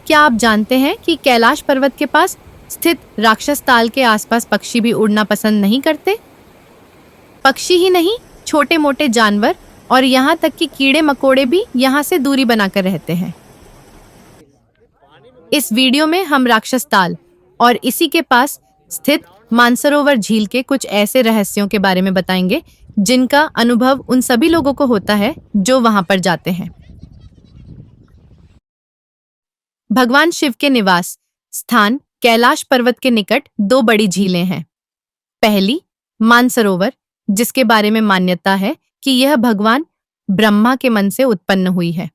क्या आप जानते हैं कि कैलाश पर्वत के पास स्थित राक्षस ताल के आसपास पक्षी भी उड़ना पसंद नहीं करते? पक्षी ही नहीं, छोटे मोटे जानवर और यहाँ तक कि कीड़े मकोड़े भी यहाँ से दूरी बनाकर रहते हैं। इस वीडियो में हम राक्षस ताल और इसी के पास स्थित मानसरोवर झील के कुछ ऐसे रहस्यों के बारे में बताएंगे जिनका अनुभव उन सभी लोगों को होता है जो वहां पर जाते हैं। भगवान शिव के निवास स्थान कैलाश पर्वत के निकट दो बड़ी झीलें हैं। पहली मानसरोवर, जिसके बारे में मान्यता है कि यह भगवान ब्रह्मा के मन से उत्पन्न हुई है,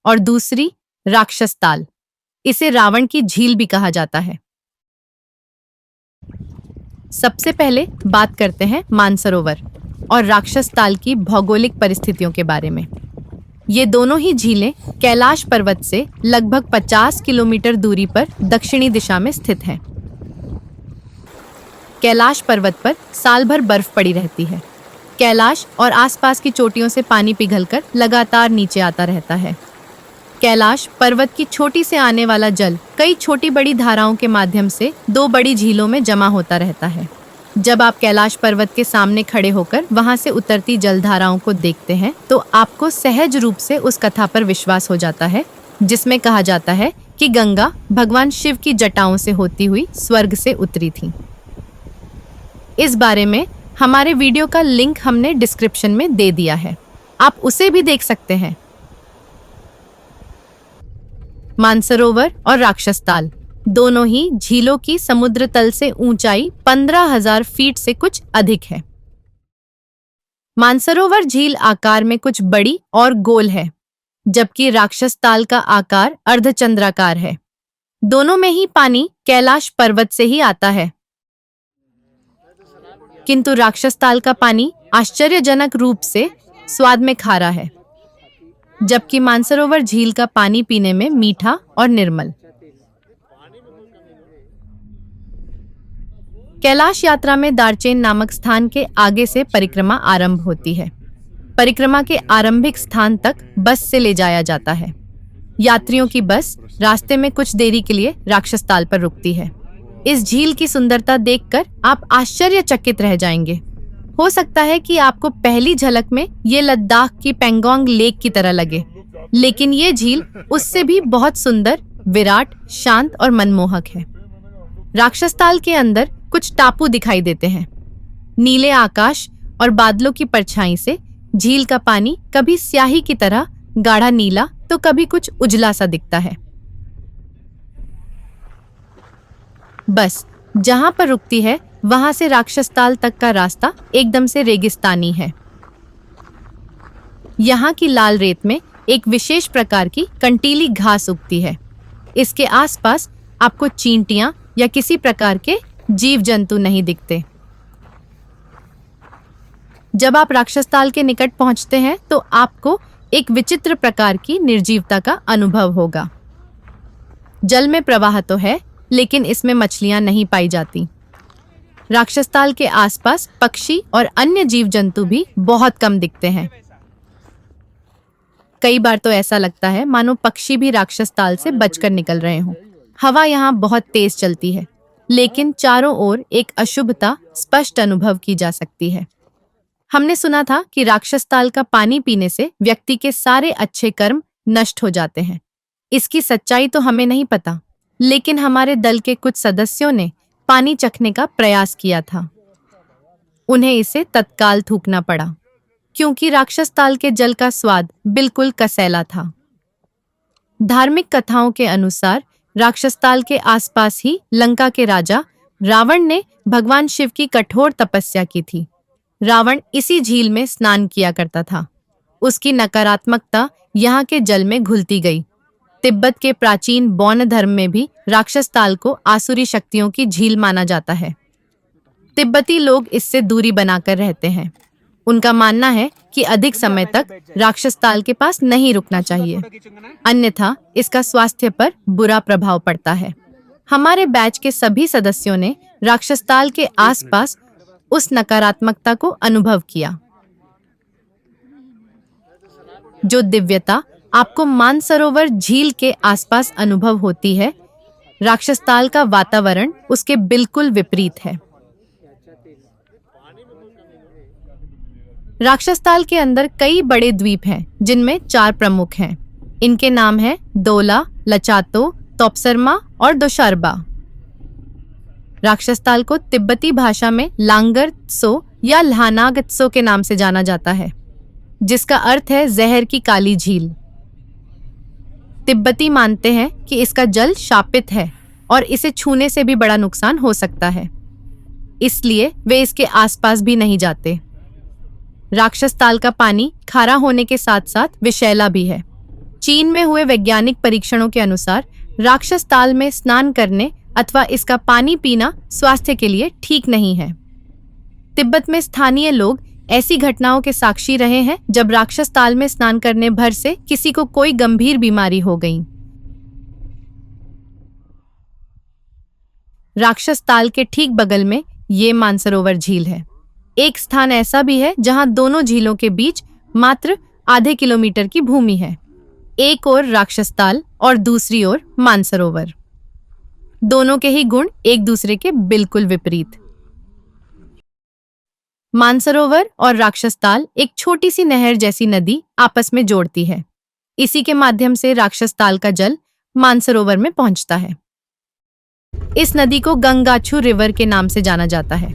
और दूसरी राक्षस ताल, इसे रावण की झील भी कहा जाता है। सबसे पहले बात करते हैं मानसरोवर और राक्षस ताल की भौगोलिक परिस्थितियों के बारे में। ये दोनों ही झीलें कैलाश पर्वत से लगभग 50 किलोमीटर दूरी पर दक्षिणी दिशा में स्थित हैं। कैलाश पर्वत पर साल भर बर्फ पड़ी रहती है। कैलाश और आसपास की चोटियों से पानी पिघलकर लगातार नीचे आता रहता है। कैलाश पर्वत की चोटी से आने वाला जल कई छोटी बड़ी धाराओं के माध्यम से दो बड़ी झीलों में जमा होता रहता है। जब आप कैलाश पर्वत के सामने खड़े होकर वहां से उतरती जलधाराओं को देखते हैं तो आपको सहज रूप से उस कथा पर विश्वास हो जाता है जिसमें कहा जाता है कि गंगा भगवान शिव की जटाओं से होती हुई स्वर्ग से उतरी थी। इस बारे में हमारे वीडियो का लिंक हमने डिस्क्रिप्शन में दे दिया है, आप उसे भी देख सकते हैं। मानसरोवर और राक्षस ताल दोनों ही झीलों की समुद्र तल से ऊंचाई 15,000 फीट से कुछ अधिक है। मानसरोवर झील आकार में कुछ बड़ी और गोल है, जबकि राक्षस ताल का आकार अर्धचंद्राकार है। दोनों में ही पानी कैलाश पर्वत से ही आता है, किंतु राक्षस ताल का पानी आश्चर्यजनक रूप से स्वाद में खारा है, जबकि मानसरोवर झील का पानी पीने में मीठा और निर्मल। कैलाश यात्रा में दारचेन नामक स्थान के आगे से परिक्रमा आरंभ होती है। परिक्रमा के आरंभिक स्थान तक बस से ले जाया जाता है। यात्रियों की बस रास्ते में कुछ देरी के लिए राक्षस ताल पर रुकती है। इस झील की सुंदरता देखकर आप आश्चर्यचकित रह जाएंगे। हो सकता है कि आपको पहली झलक में ये लद्दाख की पेंगोंग लेक की तरह लगे, लेकिन ये झील उससे भी बहुत सुंदर, विराट, शांत और मनमोहक है। राक्षस ताल के अंदर कुछ टापू दिखाई देते हैं। नीले आकाश और बादलों की परछाई से झील का पानी कभी स्याही की तरह गाढ़ा नीला तो कभी कुछ उजला सा दिखता है। बस जहां पर रुकती है वहां से राक्षस ताल तक का रास्ता एकदम से रेगिस्तानी है। यहाँ की लाल रेत में एक विशेष प्रकार की कंटीली घास उगती है। इसके आसपास आपको चींटियां या किसी प्रकार के जीव जंतु नहीं दिखते। जब आप राक्षस ताल के निकट पहुंचते हैं तो आपको एक विचित्र प्रकार की निर्जीवता का अनुभव होगा। जल में प्रवाह तो है, लेकिन इसमें मछलियां नहीं पाई जाती। राक्षस ताल के आसपास पक्षी और अन्य जीव जंतु भी बहुत कम दिखते हैं। कई बार तो ऐसा लगता है मानो पक्षी भी राक्षस ताल से बचकर निकल रहे हों। हवा यहाँ बहुत तेज चलती है, लेकिन चारों ओर एक अशुभता स्पष्ट अनुभव की जा सकती है। हमने सुना था कि राक्षस ताल का पानी पीने से व्यक्ति के सारे अच्छे कर्म नष्ट हो जाते हैं। इसकी सच्चाई तो हमें नहीं पता, लेकिन हमारे दल के कुछ सदस्यों ने पानी चखने का प्रयास किया था। उन्हें इसे तत्काल थूकना पड़ा, क्योंकि राक्षस ताल के जल का स्वाद बिल्कुल कसैला था। धार्मिक कथाओं के अनुसार राक्षस ताल के आसपास ही लंका के राजा रावण ने भगवान शिव की कठोर तपस्या की थी। रावण इसी झील में स्नान किया करता था। उसकी नकारात्मकता यहाँ के जल में घुलती गई। तिब्बत के प्राचीन बौद्ध धर्म में भी राक्षस ताल को आसुरी शक्तियों की झील माना जाता है। तिब्बती लोग इससे दूरी बनाकर रहते हैं। उनका मानना है कि अधिक समय तक राक्षस ताल के पास नहीं रुकना चाहिए, अन्यथा इसका स्वास्थ्य पर बुरा प्रभाव पड़ता है। हमारे बैच के सभी सदस्यों ने राक्षस ताल के आसपास उस नकारात्मकता को अनुभव किया। जो दिव्यता आपको मानसरोवर झील के आसपास अनुभव होती है, राक्षसताल का वातावरण उसके बिल्कुल विपरीत है। राक्षसताल के अंदर कई बड़े द्वीप हैं, जिनमें 4 प्रमुख हैं। इनके नाम हैं दोला, लचातो, तोपसरमा और दोशारबा। राक्षसताल को तिब्बती भाषा में लांगर त्सो या ल्हानाग त्सो के नाम से जाना जाता है, जिसका अर्थ है जहर की काली झील। तिब्बती मानते हैं कि इसका जल शापित है और इसे छूने से भी बड़ा नुकसान हो सकता है, इसलिए वे इसके आसपास भी नहीं जाते। राक्षसताल का पानी खारा होने के साथ साथ विषैला भी है। चीन में हुए वैज्ञानिक परीक्षणों के अनुसार राक्षसताल में स्नान करने अथवा इसका पानी पीना स्वास्थ्य के लिए ठीक नहीं है। तिब्बत में स्थानीय लोग ऐसी घटनाओं के साक्षी रहे हैं जब राक्षसताल में स्नान करने भर से किसी को कोई गंभीर बीमारी हो गई। राक्षसताल के ठीक बगल में ये मानसरोवर झील है। एक स्थान ऐसा भी है जहां दोनों झीलों के बीच मात्र आधे किलोमीटर की भूमि है। एक ओर राक्षसताल और दूसरी ओर मानसरोवर। दोनों के ही गुण एक दूसरे के बिल्कुल विपरीत। मानसरोवर और राक्षसताल एक छोटी सी नहर जैसी नदी आपस में जोड़ती है। इसी के माध्यम से राक्षसताल का जल मानसरोवर में पहुंचता है। इस नदी को गंगाछू रिवर के नाम से जाना जाता है।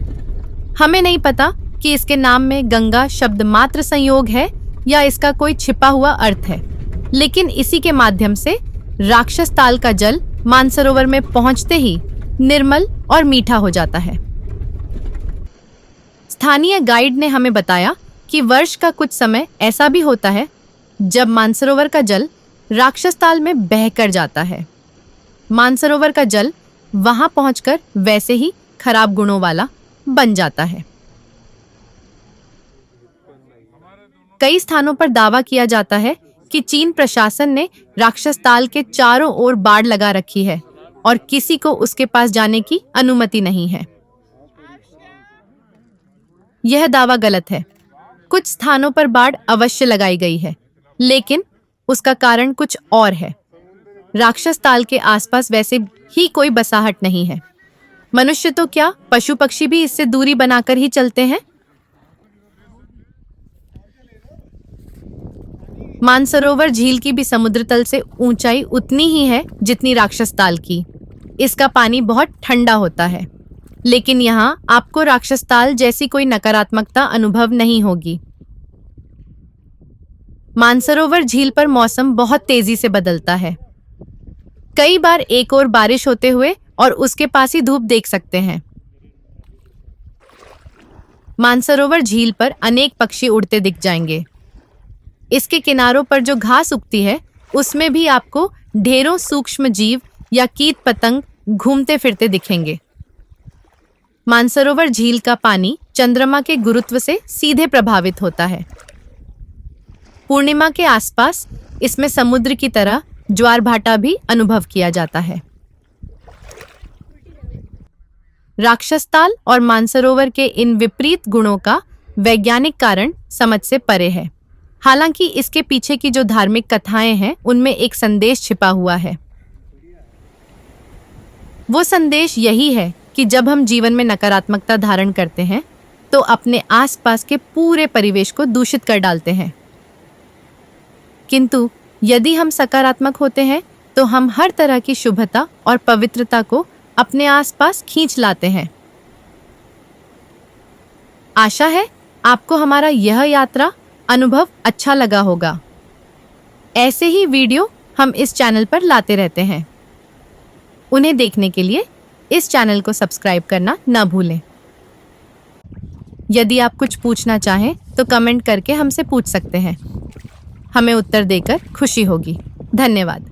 हमें नहीं पता कि इसके नाम में गंगा शब्द मात्र संयोग है या इसका कोई छिपा हुआ अर्थ है, लेकिन इसी के माध्यम से राक्षसताल का जल मानसरोवर में पहुंचते ही निर्मल और मीठा हो जाता है। स्थानीय गाइड ने हमें बताया कि वर्ष का कुछ समय ऐसा भी होता है जब मानसरोवर का जल राक्षसताल में बहकर जाता है। मानसरोवर का जल वहां पहुंचकर वैसे ही खराब गुणों वाला बन जाता है। कई स्थानों पर दावा किया जाता है कि चीन प्रशासन ने राक्षसताल के चारों ओर बाड़ लगा रखी है और किसी को उसके पास जाने की अनुमति नहीं है। यह दावा गलत है। कुछ स्थानों पर बाड़ अवश्य लगाई गई है, लेकिन उसका कारण कुछ और है। राक्षसताल के आसपास वैसे ही कोई बसाहट नहीं है। मनुष्य तो क्या, पशु पक्षी भी इससे दूरी बनाकर ही चलते हैं। मानसरोवर झील की भी समुद्र तल से ऊंचाई उतनी ही है जितनी राक्षसताल की। इसका पानी बहुत ठंडा होता है, लेकिन यहाँ आपको राक्षसताल जैसी कोई नकारात्मकता अनुभव नहीं होगी। मानसरोवर झील पर मौसम बहुत तेजी से बदलता है। कई बार एक और बारिश होते हुए और उसके पास ही धूप देख सकते हैं। मानसरोवर झील पर अनेक पक्षी उड़ते दिख जाएंगे। इसके किनारों पर जो घास उगती है उसमें भी आपको ढेरों सूक्ष्म जीव या कीट पतंग घूमते फिरते दिखेंगे। मानसरोवर झील का पानी चंद्रमा के गुरुत्व से सीधे प्रभावित होता है। पूर्णिमा के आसपास इसमें समुद्र की तरह ज्वार भाटा भी अनुभव किया जाता है। राक्षसताल और मानसरोवर के इन विपरीत गुणों का वैज्ञानिक कारण समझ से परे है। हालांकि इसके पीछे की जो धार्मिक कथाएं हैं उनमें एक संदेश छिपा हुआ है। वो संदेश यही है कि जब हम जीवन में नकारात्मकता धारण करते हैं तो अपने आसपास के पूरे परिवेश को दूषित कर डालते हैं, किंतु यदि हम सकारात्मक होते हैं तो हम हर तरह की शुभता और पवित्रता को अपने आसपास खींच लाते हैं। आशा है आपको हमारा यह यात्रा अनुभव अच्छा लगा होगा। ऐसे ही वीडियो हम इस चैनल पर लाते रहते हैं। उन्हें देखने के लिए इस चैनल को सब्सक्राइब करना न भूलें। यदि आप कुछ पूछना चाहें तो कमेंट करके हमसे पूछ सकते हैं। हमें उत्तर देकर खुशी होगी। धन्यवाद।